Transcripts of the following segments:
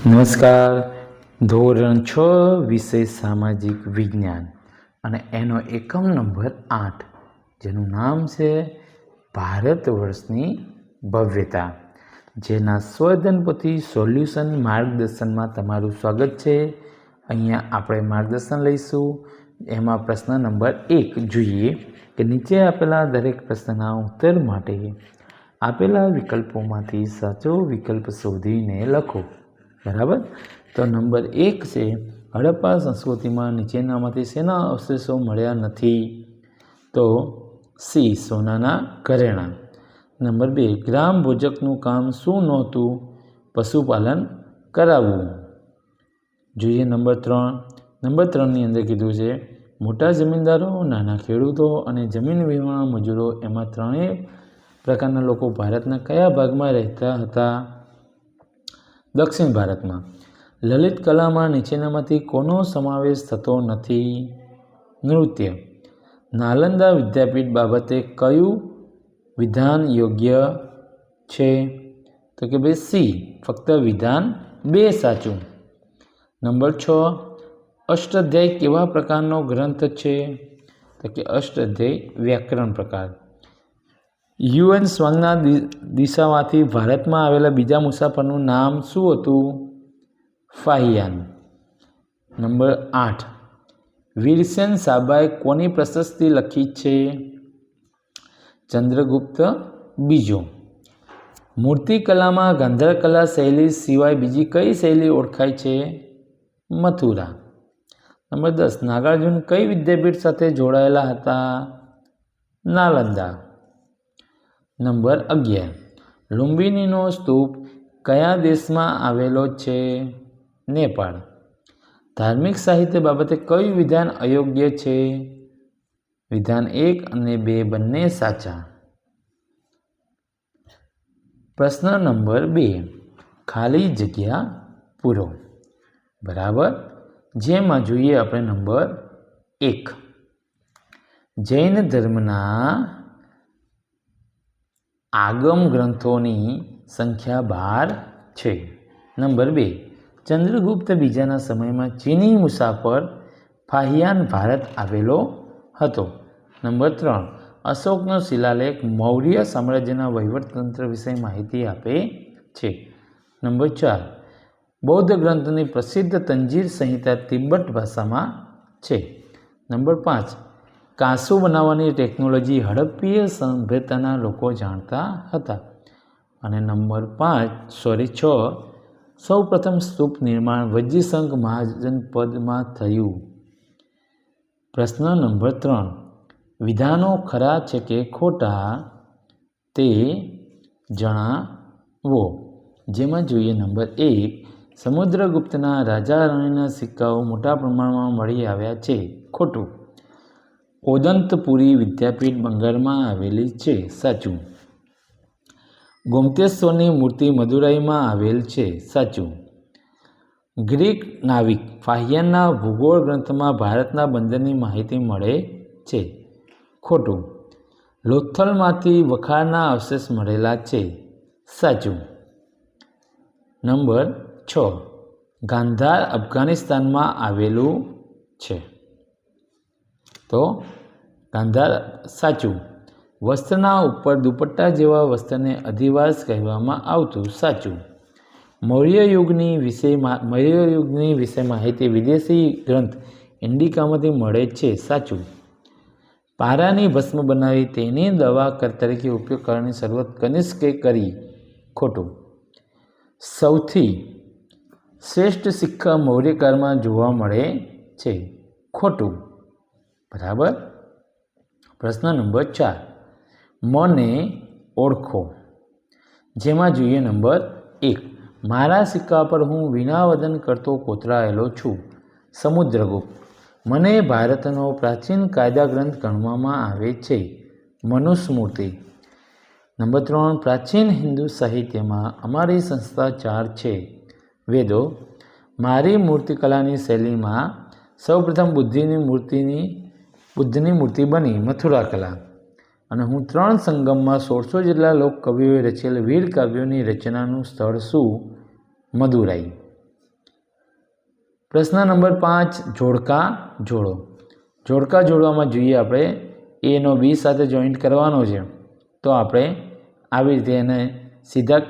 નમસ્કાર. ધોરણ 6 વિષય સામાજિક વિજ્ઞાન અને એનો એકમ નંબર 8 જેનું નામ છે ભારત વર્ષની ભવ્યતા, જેના સ્વધનપોથી સોલ્યુશન માર્ગદર્શનમાં તમારું સ્વાગત છે. અહીંયા આપણે માર્ગદર્શન લઈશું. એમાં પ્રશ્ન નંબર 1 જોઈએ કે નીચે આપેલા દરેક પ્રશ્નના ઉત્તર માટે આપેલા વિકલ્પોમાંથી સાચો વિકલ્પ શોધીને લખો. બરાબર. તો નંબર 1 છે, હડપ્પા સંસ્કૃતિમાં નીચેનામાંથી શેના અવશેષો મળ્યા નથી? તો સી, સોનાના ઘરેણાં. નંબર 2, ગ્રામ ભોજકનું કામ શું નહોતું? પશુપાલન કરાવવું. જોઈએ નંબર 3. નંબર 3ની અંદર કીધું છે, મોટા જમીનદારો, નાના ખેડૂતો અને જમીન વિહોણા મજૂરો, એમાં ત્રણેય પ્રકારના લોકો ભારતના કયા ભાગમાં રહેતા હતા? દક્ષિણ ભારતમાં. લલિત કલામાં નીચેનામાંથી કોનો સમાવેશ થતો નથી? નૃત્ય. નાલંદા વિદ્યાપીઠ બાબતે કયું વિધાન યોગ્ય છે? તો કે ભાઈ સી, ફક્ત વિધાન 2 સાચું. નંબર 6, અષ્ટાધ્યાયી કેવા પ્રકારનો ગ્રંથ છે? તો કે અષ્ટાધ્યાયી વ્યાકરણ પ્રકાર. યુએન સ્વાંગના દિશામાંથી ભારતમાં આવેલા બીજા મુસાફરનું નામ શું હતું? ફાહિયાન. નંબર 8, વીરસેન સાબાએ કોની પ્રશસ્તિ લખી છે? ચંદ્રગુપ્ત બીજો. મૂર્તિકલામાં ગાંધાર કલા શૈલી સિવાય બીજી કઈ શૈલી ઓળખાય છે? મથુરા. નંબર 10, નાગાર્જુન કઈ વિદ્યાપીઠ સાથે જોડાયેલા હતા? નાલંદા. નંબર 11, લુંબિનીનો સ્તૂપ કયા દેશમાં આવેલો છે? નેપાળ. ધાર્મિક સાહિત્ય બાબતે કયું વિધાન અયોગ્ય છે? વિધાન 1 અને 2 બંને સાચા. પ્રશ્ન નંબર 2, ખાલી જગ્યા પૂરો. બરાબર. જેમાં જોઈએ આપણે નંબર 1, જૈન ધર્મના આગમ ગ્રંથોની સંખ્યા 12 છે. નંબર 2, ચંદ્રગુપ્ત બીજાના સમયમાં ચીની મુસાફર ફાહિયાન ભારત આવેલો હતો. નંબર 3, અશોકનો શિલાલેખ મૌર્ય સામ્રાજ્યના વહીવટતંત્ર વિશે માહિતી આપે છે. નંબર 4, બૌદ્ધ ગ્રંથોની પ્રસિદ્ધ તંજીર સંહિતા તિબ્બત ભાષામાં છે. નંબર 5, કાંસુ બનાવવાની ટેકનોલોજી હડપ્પીય સભ્યતાના લોકો જાણતા હતા. અને નંબર 6, સૌપ્રથમ સ્તૂપ નિર્માણ વજ્જીશંખ મહાજનપદમાં થયું. પ્રશ્ન નંબર 3, વિધાનો ખરા છે કે ખોટા તે જણાવો. જેમાં જોઈએ નંબર 1, સમુદ્રગુપ્તના રાજા રાણીના સિક્કાઓ મોટા પ્રમાણમાં મળી આવ્યા છે. ખોટું. ઓદંતપુરી વિદ્યાપીઠ બંગાળમાં આવેલી છે. સાચું. ગોમતેશ્વરની મૂર્તિ મદુરાઈમાં આવેલ છે. સાચું. ગ્રીક નાવિક ફાહિયાનના ભૂગોળ ગ્રંથમાં ભારતના બંદરની માહિતી મળે છે. ખોટું. લોથલમાંથી વખારના અવશેષ મળેલા છે. સાચું. નંબર 6, ગાંધાર અફઘાનિસ્તાનમાં આવેલું છે. તો ગાંધાર સાચું. વસ્ત્રના ઉપર દુપટ્ટા જેવા વસ્ત્રને અધિવાસ કહેવામાં આવતું. સાચું. મૌર્ય યુગની વિશે માહિતી વિદેશી ગ્રંથ ઇન્ડિકામાંથી મળે છે. સાચું. પારાની ભસ્મ બનાવી તેની દવા તરીકે ઉપયોગ કરવાની શરૂઆત કનિષ્કે કરી. ખોટું. સૌથી શ્રેષ્ઠ સિક્કા મૌર્યકાળમાં જોવા મળે છે. ખોટું. બરાબર. પ્રશ્ન નંબર 4, મને ઓળખો. જેમાં જોઈએ નંબર 1, મારા સિક્કા પર હું વીણાવદન કરતો કોતરાયેલો છું. સમુદ્રગુપ્ત. મને ભારતનો પ્રાચીન કાયદા ગ્રંથ ગણવામાં આવે છે. મનુસ્મૃતિ. નંબર 3, પ્રાચીન હિન્દુ સાહિત્યમાં અમારી સંસ્થા 4 છે. વેદો. મારી મૂર્તિકલાની શૈલીમાં સૌપ્રથમ બુદ્ધની મૂર્તિ બની મથુરા કલા. અને હું 3 સંગમમાં 1600 જેટલા લોક કવિઓએ રચેલ વીર કાવ્યોની રચનાનું સ્થળ શું? મદુરાઈ. પ્રશ્ન નંબર 5 જોડકા જોડો. જોડકા જોડવામાં જોઈએ આપણે એનો બી સાથે જોઈન્ટ કરવાનો છે, તો આપણે આવી રીતે એને સીધા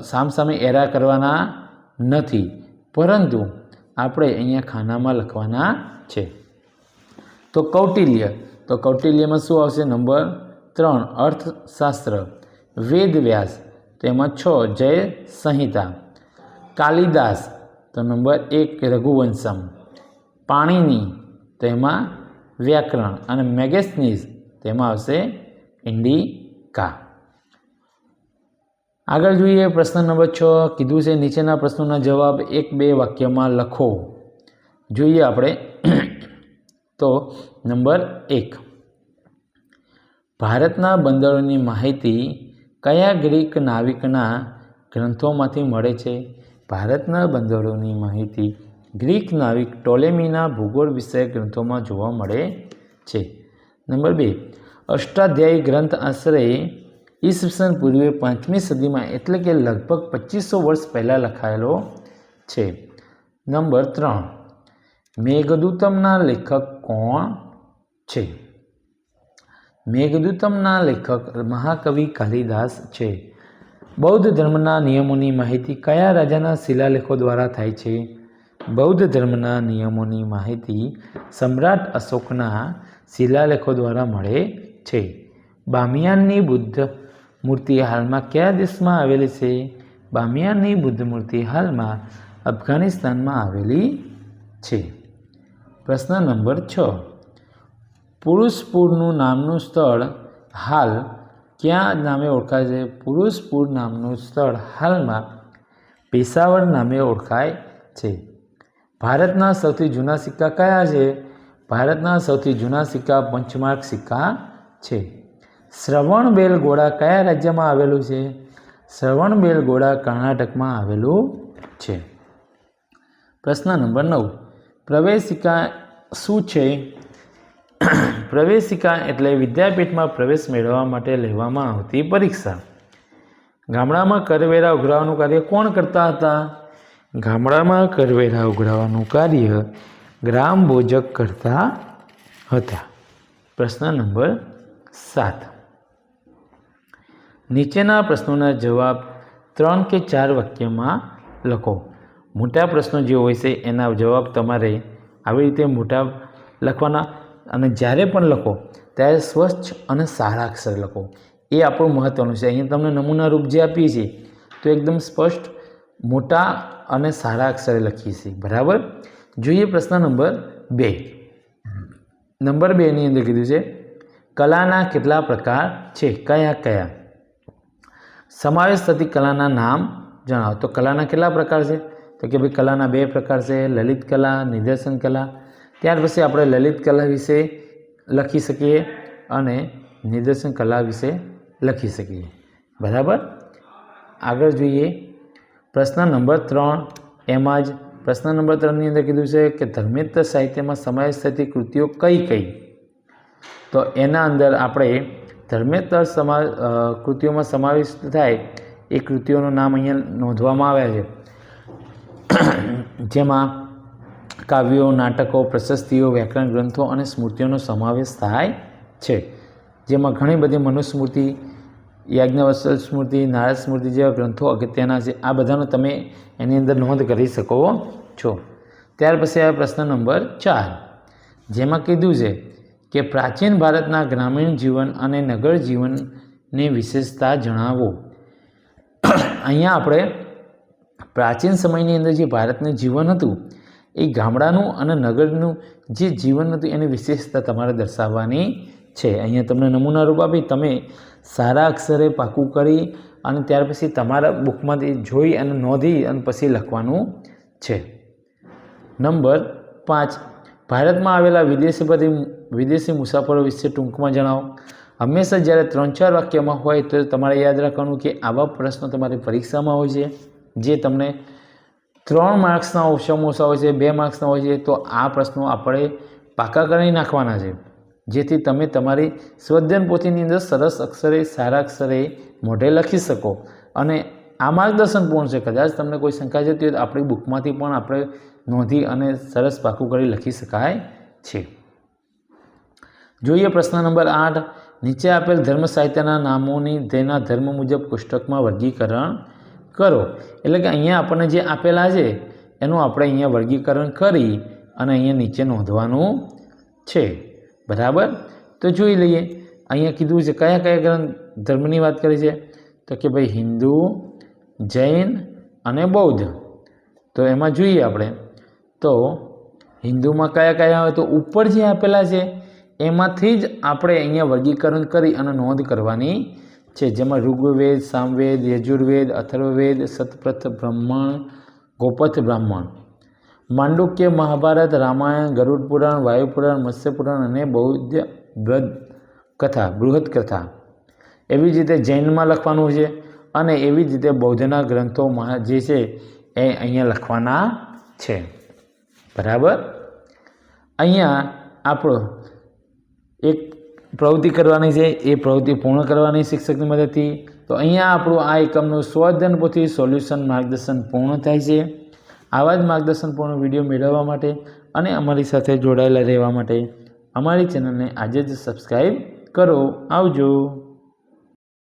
સામસામે એરા કરવાના નથી, પરંતુ આપણે અહીંયા ખાનામાં લખવાના છે. તો કૌટિલ્ય, તો કૌટિલ્યમાં શું આવશે? નંબર 3 અર્થશાસ્ત્ર. વેદ વ્યાસ, તો એમાં 6 જય સંહિતા. કાલિદાસ, તો નંબર 1 રઘુવંશમ. પાણીની, તો એમાં વ્યાકરણ. અને મેગેસ્થનીઝ, તેમાં આવશે ઇન્ડિકા. આગળ જોઈએ પ્રશ્ન નંબર 6. કીધું છે નીચેના પ્રશ્નોના જવાબ 1-2 વાક્યમાં લખો. જોઈએ આપણે તો નંબર 1, ભારતના બંદરોની માહિતી કયા ગ્રીક નાવિકના ગ્રંથોમાંથી મળે છે? ભારતના બંદરોની માહિતી ગ્રીક નાવિક ટોલેમીના ભૂગોળ વિષયક ગ્રંથોમાં જોવા મળે છે. નંબર 2, અષ્ટાધ્યાયી ગ્રંથ આશરે ઈસવીસન પૂર્વે 5મી સદીમાં એટલે કે લગભગ 2500 વર્ષ પહેલાં લખાયેલો છે. નંબર 3, મેઘદૂતમના લેખક કોણ છે? મેઘદૂતમના લેખક મહાકવિ કાલિદાસ છે. બૌદ્ધ ધર્મના નિયમોની માહિતી કયા રાજાના શિલાલેખો દ્વારા થાય છે? બૌદ્ધ ધર્મના નિયમોની માહિતી સમ્રાટ અશોકના શિલાલેખો દ્વારા મળે છે. બામિયાનની બુદ્ધ મૂર્તિ હાલમાં કયા દેશમાં આવેલી છે? બામિયાનની બુદ્ધ મૂર્તિ હાલમાં અફઘાનિસ્તાનમાં આવેલી છે. પ્રશ્ન નંબર 6, પુરુષપુરનું નામનું સ્થળ હાલ ક્યાં નામે ઓળખાય છે? પુરુષપુર નામનું સ્થળ હાલમાં પેશાવર નામે ઓળખાય છે. ભારતના સૌથી જૂના સિક્કા કયા છે? ભારતના સૌથી જૂના સિક્કા પંચમાર્ક સિક્કા છે. શ્રવણબેલગોળા કયા રાજ્યમાં આવેલું છે? શ્રવણબેલગોળા કર્ણાટકમાં આવેલું છે. પ્રશ્ન નંબર 9, પ્રવેશિકા શું છે? પ્રવેશિકા એટલે વિદ્યાપીઠમાં પ્રવેશ મેળવવા માટે લેવામાં આવતી પરીક્ષા. ગામડામાં કરવેરા ઉઘરાવવાનું કાર્ય કોણ કરતા હતા? ગામડામાં કરવેરા ઉઘરાવવાનું કાર્ય ગ્રામભોજક કરતા હતા. પ્રશ્ન નંબર 7, નીચેના પ્રશ્નોના જવાબ 3 કે 4 વાક્યમાં લખો. મોટા પ્રશ્નો જે હોય છે એના જવાબ તમારે આવી રીતે મોટા લખવાના, અને જ્યારે પણ લખો ત્યારે સ્વચ્છ અને સારા અક્ષર લખો. એ આપણું મહત્ત્વનું છે. અહીંયા તમને નમૂના રૂપ જે આપીએ છીએ તો એકદમ સ્પષ્ટ મોટા અને સારા અક્ષરે લખીએ છીએ. બરાબર. જોઈએ પ્રશ્ન નંબર 2. નંબર 2ની અંદર કીધું છે કલાના કેટલા પ્રકાર છે? કયા કયા? સમાવેશ થતી કલાના નામ જણાવો. તો કલાના કેટલા પ્રકાર છે? તો કે ભાઈ કલાના 2 પ્રકાર છે, લલિત કલા, નિદર્શન કલા. ત્યાર પછી આપણે લલિત કલા વિશે લખી શકીએ અને નિદર્શન કલા વિશે લખી શકીએ. બરાબર. આગળ જોઈએ પ્રશ્ન નંબર 3. એમાં જ પ્રશ્ન નંબર 3ની અંદર કીધું છે કે ધર્મેન્દ્ર સાહિત્યમાં સમાવેશ થતી કૃતિઓ કઈ કઈ? તો એના અંદર આપણે ધર્મેન્દ્ર કૃતિઓમાં સમાવેશ થાય એ કૃતિઓનું નામ અહીંયા નોંધવામાં આવ્યા છે. જેમાં કાવ્યો, નાટકો, પ્રશસ્તિઓ, વ્યાકરણ ગ્રંથો અને સ્મૃતિઓનો સમાવેશ થાય છે. જેમાં ઘણી બધી મનુસ્મૃતિ, યાજ્ઞવલ્ક્ય સ્મૃતિ, નારદ સ્મૃતિ જેવા ગ્રંથો અગત્યના છે. આ બધાનો તમે એની અંદર નોંધ કરી શકો છો. ત્યાર પછી આવે પ્રશ્ન નંબર 4, જેમાં કીધું છે કે પ્રાચીન ભારતના ગ્રામીણ જીવન અને નગર જીવનની વિશેષતા જણાવો. અહીંયા આપણે પ્રાચીન સમયની અંદર જે ભારતનું જીવન હતું એ ગામડાનું અને નગરનું જે જીવન હતું એની વિશેષતા તમારે દર્શાવવાની છે. અહીંયા તમને નમૂના રૂપ આપી તમે સારા અક્ષરે પાકું કરી અને ત્યાર પછી તમારા બુકમાંથી જોઈ અને નોંધી અને પછી લખવાનું છે. નંબર 5, ભારતમાં આવેલા વિદેશી મુસાફરો વિશે ટૂંકમાં જણાવો. હંમેશા જ્યારે 3-4 વાક્યમાં હોય તો તમારે યાદ રાખવાનું કે આવા પ્રશ્નો તમારી પરીક્ષામાં હોય છે જે તમને 3 માર્ક્સના ઓછામાં ઓછા હોય છે, 2 માર્ક્સના હોય છે. તો આ પ્રશ્નો આપણે પાકા કરી નાખવાના છે જેથી તમે તમારી સ્વધ્યન પોથીની અંદર સરસ અક્ષરે, સારા અક્ષરે મોઢે લખી શકો અને આ માર્ગદર્શન પૂર્ણ છે. કદાચ તમને કોઈ શંકા જતી હોય તો આપણી બુકમાંથી પણ આપણે નોંધી અને સરસ પાકું કરી લખી શકાય છે. જોઈએ પ્રશ્ન નંબર 8. નીચે આપેલ ધર્મ સાહિત્યના નામોની તેના ધર્મ મુજબ કોષ્ટકમાં વર્ગીકરણ કરો. એટલે કે અહીંયા આપણને જે આપેલા છે એનું આપણે અહીંયા વર્ગીકરણ કરી અને અહીંયા નીચે નોંધવાનું છે. બરાબર. તો જોઈ લઈએ. અહીંયા કીધું છે કયા કયા ગ્રંથ ધર્મની વાત કરી છે, તો કે ભાઈ હિન્દુ, જૈન અને બૌદ્ધ. તો એમાં જોઈએ આપણે તો હિન્દુમાં કયા કયા હોય તો ઉપર જે આપેલા છે એમાંથી જ આપણે અહીંયા વર્ગીકરણ કરી અને નોંધ કરવાની છે. જેમાં ઋગ્વેદ, સામવેદ, યજુર્વેદ, અથર્વવેદ, શતપથ બ્રાહ્મણ, ગોપથ બ્રાહ્મણ, માંડુક્ય, મહાભારત, રામાયણ, ગરુડ પુરાણ, વાયુ પુરાણ, મત્સ્ય પુરાણ અને બૌદ્ધ બૃહદ કથા. એવી જ રીતે જૈનમાં લખવાનું છે અને એવી જ રીતે બૌદ્ધના ગ્રંથોમાં જે છે એ અહીંયા લખવાના છે. બરાબર. અહીંયા આપણો એક પ્રવૃત્તિ કરવાની છે, એ પ્રવૃત્તિ પૂર્ણ કરવાની શિક્ષકની મદદથી. તો અહીંયા આપણું આ એકમનું સ્વઅધ્યયન પોથી સોલ્યુશન માર્ગદર્શન પૂર્ણ થાય છે. આવા જ માર્ગદર્શનપૂર્ણ વિડીયો મેળવવા માટે અને અમારી સાથે જોડાયેલા રહેવા માટે અમારી ચેનલને આજે જ સબસ્ક્રાઈબ કરો. આવજો.